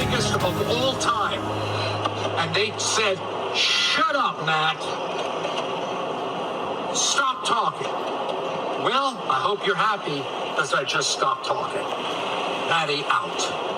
biggest of all time. And they said, shut up, Matt. Stop talking. Well, I hope you're happy as I just stopped talking. Matty out.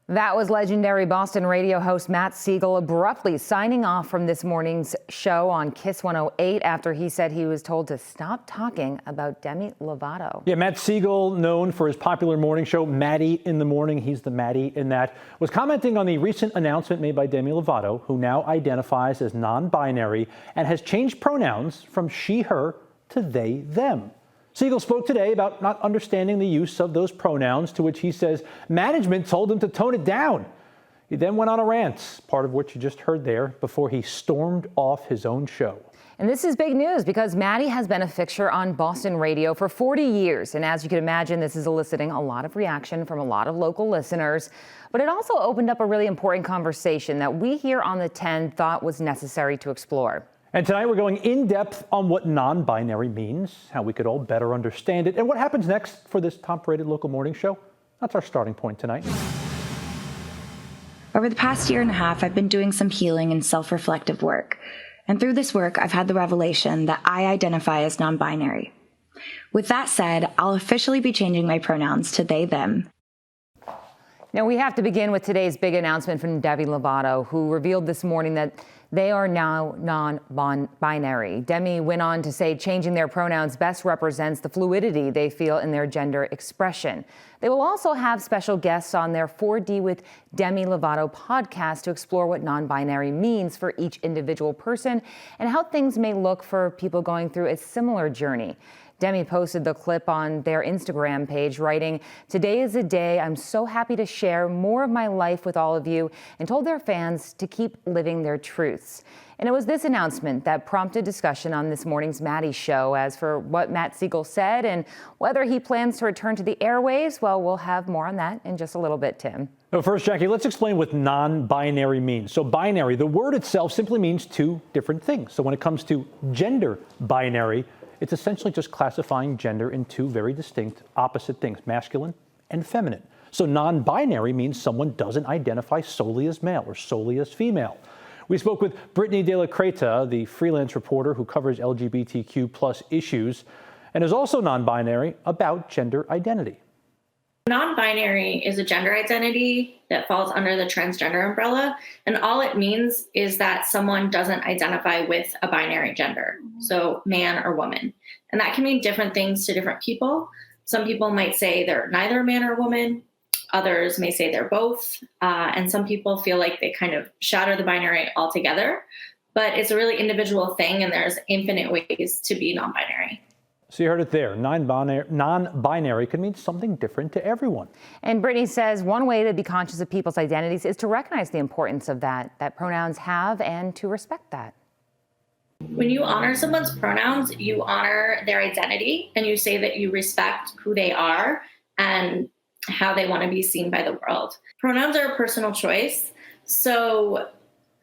That was legendary Boston radio host Matt Siegel abruptly signing off from this morning's show on Kiss 108 after he said he was told to stop talking about Demi Lovato. Yeah, Matt Siegel, known for his popular morning show, Matty in the Morning, he's the Matty in that, was commenting on the recent announcement made by Demi Lovato, who now identifies as non-binary and has changed pronouns from she, her to they, them. Siegel spoke today about not understanding the use of those pronouns, to which he says management told him to tone it down. He then went on a rant, part of which you just heard there, before he stormed off his own show. And this is big news because Matty has been a fixture on Boston radio for 40 years. And as you can imagine, this is eliciting a lot of reaction from a lot of local listeners. But it also opened up a really important conversation that we here on the 10 thought was necessary to explore. And tonight we're going in depth on what non-binary means, how we could all better understand it, and what happens next for this top-rated local morning show. That's our starting point tonight. Over the past year and a half, I've been doing some healing and self-reflective work. And through this work, I've had the revelation that I identify as non-binary. With that said, I'll officially be changing my pronouns to they, them. Now, we have to begin with today's big announcement from Demi Lovato, who revealed this morning that they are now non-binary. Demi went on to say changing their pronouns best represents the fluidity they feel in their gender expression. They will also have special guests on their 4D with Demi Lovato podcast to explore what non-binary means for each individual person and how things may look for people going through a similar journey. Demi posted the clip on their Instagram page, writing, "Today is a day I'm so happy to share more of my life with all of you," and told their fans to keep living their truths. And it was this announcement that prompted discussion on this morning's Matty show. As for what Matt Siegel said and whether he plans to return to the airways, well, we'll have more on that in just a little bit, Tim. Well, first, Jackie, let's explain what non-binary means. So binary, the word itself simply means two different things. So when it comes to gender binary, it's essentially just classifying gender in two very distinct opposite things, masculine and feminine. So non-binary means someone doesn't identify solely as male or solely as female. We spoke with Brittany De La Creta, the freelance reporter who covers LGBTQ plus issues and is also non-binary, about gender identity. Non-binary is a gender identity that falls under the transgender umbrella, and all it means is that someone doesn't identify with a binary gender, so man or woman. And that can mean different things to different people. Some people might say they're neither a man or woman. Others may say they're both. And some people feel like they kind of shatter the binary altogether. But it's a really individual thing, and there's infinite ways to be non-binary. So you heard it there. Non-binary could mean something different to everyone. And Brittany says one way to be conscious of people's identities is to recognize the importance of that pronouns have and to respect that. When you honor someone's pronouns, you honor their identity and you say that you respect who they are and how they want to be seen by the world. Pronouns are a personal choice. So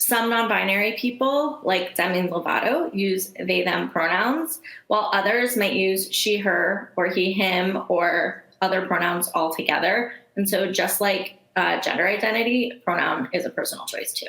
some non-binary people, like Demi Lovato, use they, them pronouns, while others might use she, her, or he, him, or other pronouns altogether. And so just like gender identity, pronoun is a personal choice too.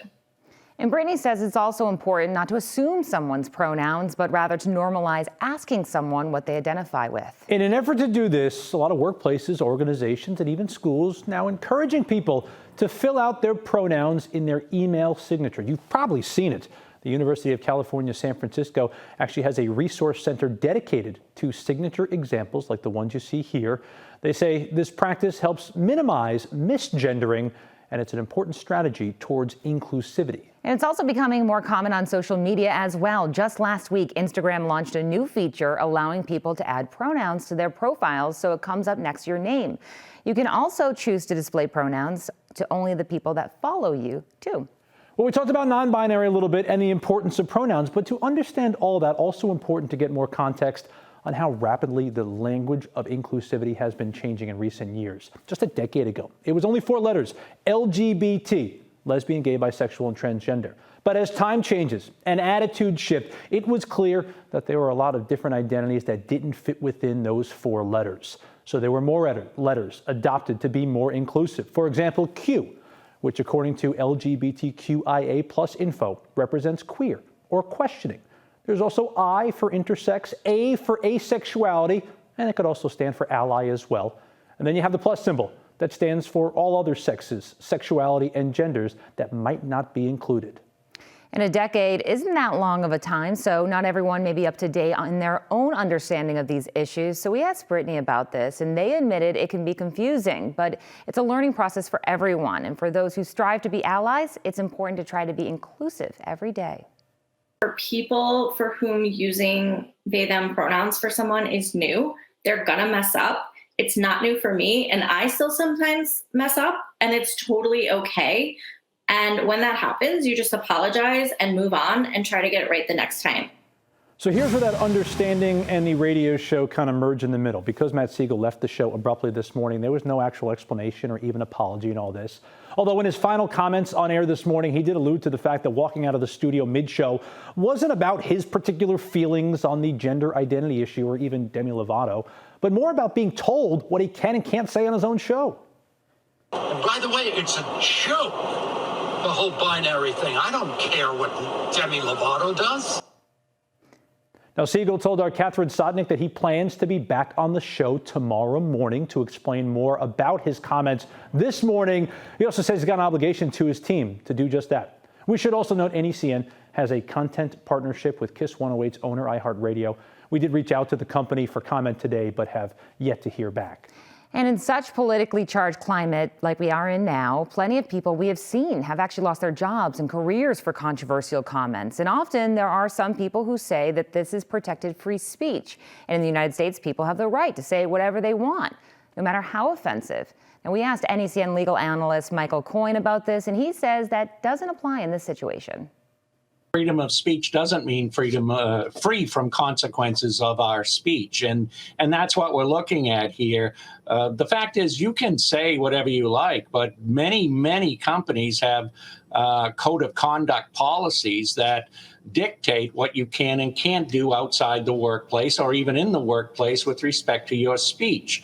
And Brittany says it's also important not to assume someone's pronouns, but rather to normalize asking someone what they identify with. In an effort to do this, a lot of workplaces, organizations, and even schools now encouraging people to fill out their pronouns in their email signature. You've probably seen it. The University of California, San Francisco actually has a resource center dedicated to signature examples like the ones you see here. They say this practice helps minimize misgendering, and it's an important strategy towards inclusivity. And it's also becoming more common on social media as well. Just last week, Instagram launched a new feature allowing people to add pronouns to their profiles so it comes up next to your name. You can also choose to display pronouns to only the people that follow you, too. Well, we talked about non-binary a little bit and the importance of pronouns, but to understand all that, also important to get more context on how rapidly the language of inclusivity has been changing in recent years. Just a decade ago, it was only 4 letters, LGBT, lesbian, gay, bisexual, and transgender. But as time changes and attitudes shift, it was clear that there were a lot of different identities that didn't fit within those 4 letters. So there were more letters adopted to be more inclusive. For example, Q, which according to LGBTQIA+ info represents queer or questioning. There's also I for intersex, A for asexuality, and it could also stand for ally as well. And then you have the plus symbol that stands for all other sexes, sexuality, and genders that might not be included. And a decade isn't that long of a time, so not everyone may be up to date on their own understanding of these issues. So we asked Brittany about this, and they admitted it can be confusing, but it's a learning process for everyone. And for those who strive to be allies, it's important to try to be inclusive every day. For people for whom using they, them pronouns for someone is new, they're gonna mess up. It's not new for me, and I still sometimes mess up, and it's totally okay. And when that happens, you just apologize and move on and try to get it right the next time. So here's where that understanding and the radio show kind of merge in the middle. Because Matt Siegel left the show abruptly this morning, there was no actual explanation or even apology in all this. Although in his final comments on air this morning, he did allude to the fact that walking out of the studio mid-show wasn't about his particular feelings on the gender identity issue or even Demi Lovato, but more about being told what he can and can't say on his own show. And by the way, it's a joke, the whole binary thing. I don't care what Demi Lovato does. Now, Siegel told our Catherine Sotnick that he plans to be back on the show tomorrow morning to explain more about his comments this morning. He also says he's got an obligation to his team to do just that. We should also note NECN has a content partnership with Kiss 108's owner, iHeartRadio. We did reach out to the company for comment today, but have yet to hear back. And in such politically charged climate like we are in now, plenty of people we have seen have actually lost their jobs and careers for controversial comments. And often there are some people who say that this is protected free speech. And in the United States, people have the right to say whatever they want, no matter how offensive. And we asked NECN legal analyst Michael Coyne about this, and he says that doesn't apply in this situation. Freedom of speech doesn't mean freedom free from consequences of our speech. And that's what we're looking at here. The fact is you can say whatever you like, but many companies have code of conduct policies that dictate what you can and can't do outside the workplace or even in the workplace with respect to your speech.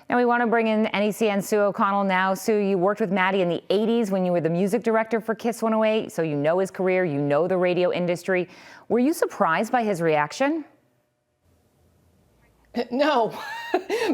Now we want to bring in NECN Sue O'Connell now. Sue, you worked with Matty in the 80s when you were the music director for Kiss 108, so you know his career, you know the radio industry. Were you surprised by his reaction? No.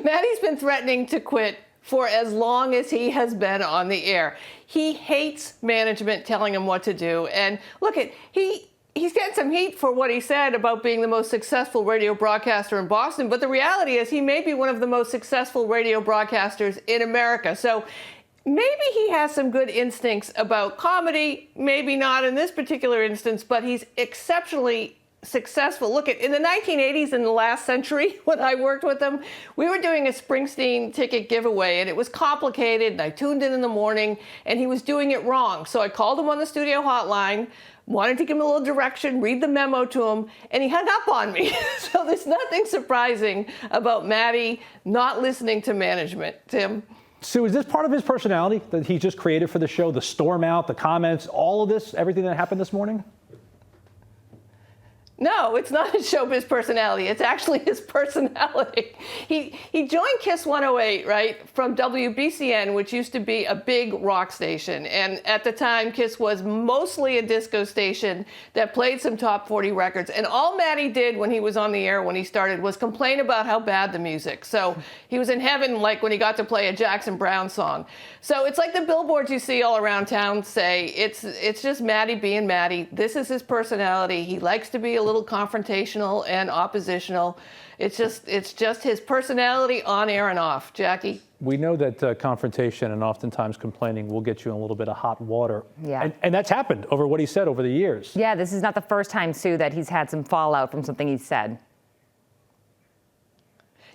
Matty's been threatening to quit for as long as he has been on the air. He hates management telling him what to do. And look, he's getting some heat for what he said about being the most successful radio broadcaster in Boston, but the reality is he may be one of the most successful radio broadcasters in America. So maybe he has some good instincts about comedy, maybe not in this particular instance, but he's exceptionally successful. Look, in the 1980s, in the last century, when I worked with him, we were doing a Springsteen ticket giveaway, and it was complicated, and I tuned in the morning, and he was doing it wrong. So I called him on the studio hotline, wanted to give him a little direction, read the memo to him, and he hung up on me. So there's nothing surprising about Matty not listening to management. Tim? Sue, is this part of his personality that he just created for the show? The storm out, the comments, all of this, everything that happened this morning? No, it's not his showbiz personality. It's actually his personality. He joined Kiss 108, right, from WBCN, which used to be a big rock station. And at the time, Kiss was mostly a disco station that played some top 40 records. And all Matty did when he was on the air when he started was complain about how bad the music. So he was in heaven like when he got to play a Jackson Browne song. So it's like the billboards you see all around town say, it's just Matty being Matty. This is his personality. He likes to be a little confrontational and oppositional. It's just his personality on air and off. Jackie? We know that confrontation and oftentimes complaining will get you in a little bit of hot water. Yeah. And that's happened over what he said over the years. Yeah, this is not the first time, Sue, that he's had some fallout from something he said.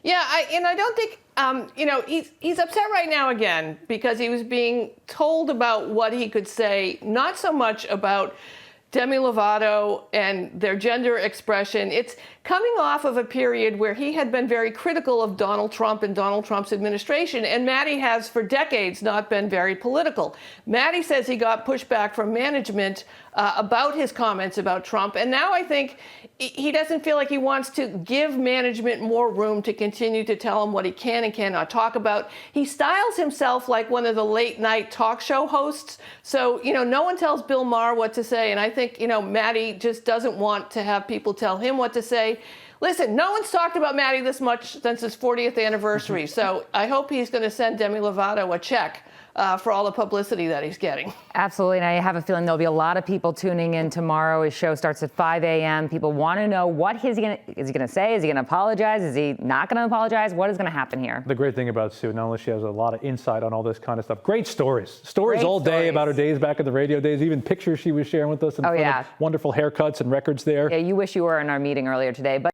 Yeah, I don't think, he's upset right now again because he was being told about what he could say, not so much about Demi Lovato and their gender expression. It's coming off of a period where he had been very critical of Donald Trump and Donald Trump's administration, and Matty has for decades not been very political. Matty says he got pushback from management about his comments about Trump. And now I think he doesn't feel like he wants to give management more room to continue to tell him what he can and cannot talk about. He styles himself like one of the late night talk show hosts. So, no one tells Bill Maher what to say. And I think, Matty just doesn't want to have people tell him what to say. Listen, no one's talked about Matty this much since his 40th anniversary. So I hope he's going to send Demi Lovato a check for all the publicity that he's getting. Absolutely, and I have a feeling there'll be a lot of people tuning in tomorrow. His show starts at 5 a.m. People want to know what is he going to say? Is he going to apologize? Is he not going to apologize? What is going to happen here? The great thing about Sue, not only she has a lot of insight on all this kind of stuff, great stories all day about her days back in the radio days, even pictures she was sharing with us, and wonderful haircuts and records there. Yeah, you wish you were in our meeting earlier today. But